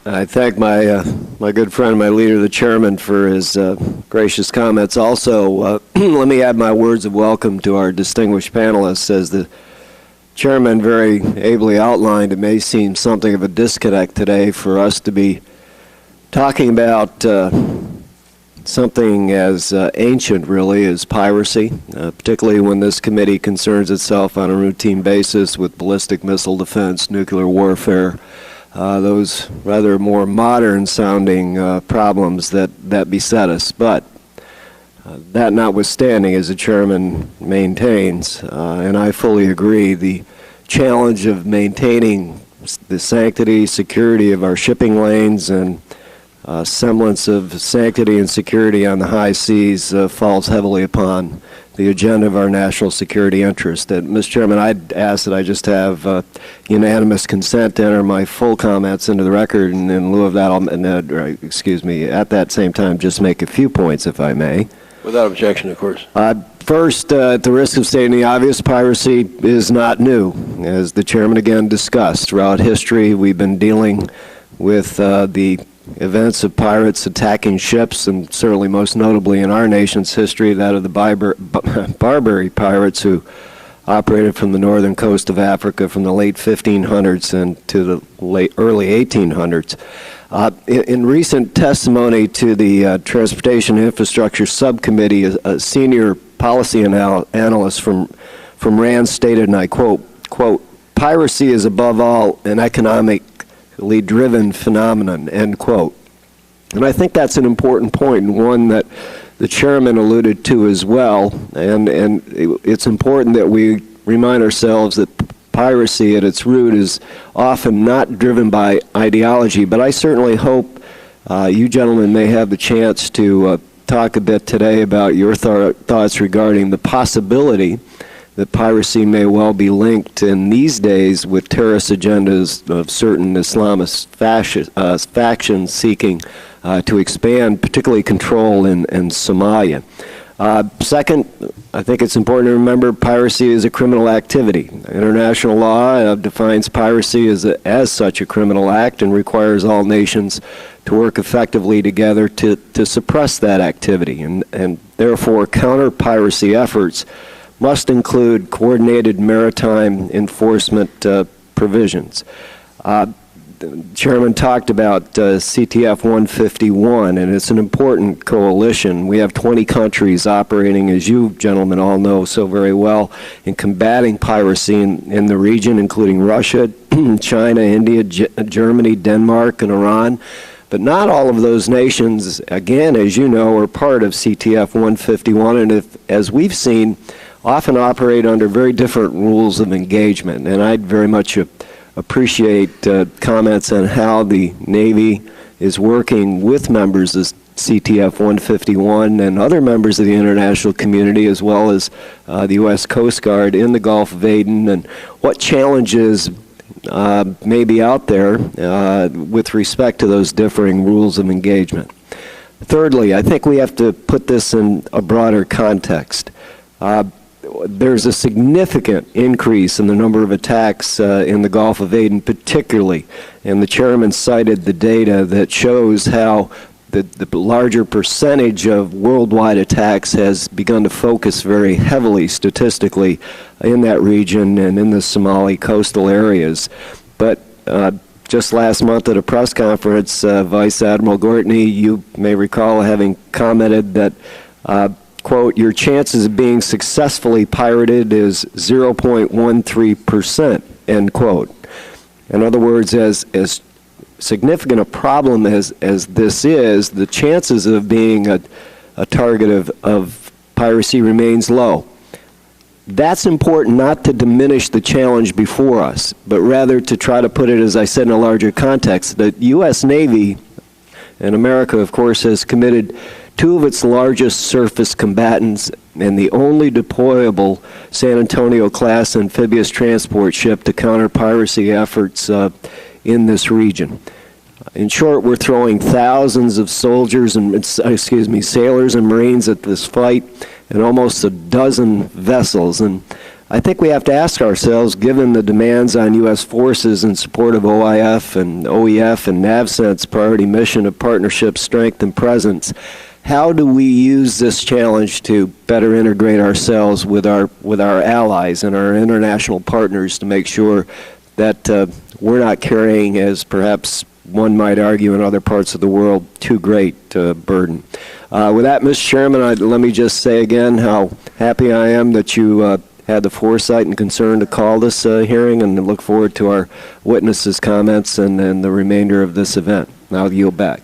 I thank my good friend, my leader, the chairman, for his gracious comments. Also, let me add my words of welcome to our distinguished panelists. As the chairman very ably outlined, it may seem something of a disconnect today for us to be talking about something as ancient, really, as piracy, particularly when this committee concerns itself on a routine basis with ballistic missile defense, nuclear warfare, those rather more modern-sounding problems that beset us. But that notwithstanding, as the chairman maintains, and I fully agree, the challenge of maintaining the sanctity, security of our shipping lanes and semblance of sanctity and security on the high seas falls heavily upon the agenda of our national security interest. Mr. Chairman, I'd ask that I just have unanimous consent to enter my full comments into the record, and in lieu of that, at that same time, just make a few points, if I may. Without objection, of course. First, at the risk of stating the obvious, piracy is not new. As the chairman again discussed, throughout history, we've been dealing with the events of pirates attacking ships, and certainly most notably in our nation's history, that of the Barbary pirates who operated from the northern coast of Africa from the late 1500s and to the early 1800s. In recent testimony to the Transportation Infrastructure Subcommittee, a senior policy analyst from RAND stated, and I quote, "Piracy is above all an economically driven phenomenon," end quote. And I think that's an important point, and one that the chairman alluded to as well, and it's important that we remind ourselves that piracy at its root is often not driven by ideology, but I certainly hope you gentlemen may have the chance to talk a bit today about your thoughts regarding the possibility that piracy may well be linked in these days with terrorist agendas of certain Islamist factions seeking to expand, particularly control in Somalia. Second, I think it's important to remember piracy is a criminal activity. International law defines piracy as such a criminal act and requires all nations to work effectively together to suppress that activity. And therefore, counter-piracy efforts must include coordinated maritime enforcement provisions. The chairman talked about CTF 151, and it's an important coalition. We have 20 countries operating, as you gentlemen all know so very well, in combating piracy in the region, including Russia, China, India, Germany, Denmark, and Iran. But not all of those nations, again, as you know, are part of CTF 151, and as we've seen, often operate under very different rules of engagement. And I'd very much appreciate comments on how the Navy is working with members of CTF 151 and other members of the international community, as well as the U.S. Coast Guard in the Gulf of Aden, and what challenges may be out there with respect to those differing rules of engagement. Thirdly, I think we have to put this in a broader context. There's a significant increase in the number of attacks in the Gulf of Aden particularly, and the chairman cited the data that shows how the larger percentage of worldwide attacks has begun to focus very heavily statistically in that region and in the Somali coastal areas. But just last month at a press conference, Vice Admiral Gortney, you may recall having commented that quote, "Your chances of being successfully pirated is 0.13%, end quote. In other words, as significant a problem as this is, the chances of being a target of piracy remains low. That's important not to diminish the challenge before us, but rather to try to put it, as I said, in a larger context. The U.S. Navy, and America, of course, has committed two of its largest surface combatants and the only deployable San Antonio-class amphibious transport ship to counter piracy efforts in this region. In short, we're throwing thousands of soldiers and, sailors and Marines at this fight and almost a dozen vessels. And I think we have to ask ourselves, given the demands on U.S. forces in support of OIF and OEF and NAVCENT's priority mission of partnership, strength, and presence, how do we use this challenge to better integrate ourselves with our allies and our international partners to make sure that we're not carrying, as perhaps one might argue in other parts of the world, too great a burden. With that, Mr. Chairman, let me just say again how happy I am that you had the foresight and concern to call this hearing, and look forward to our witnesses' comments and the remainder of this event. Now I'll yield back.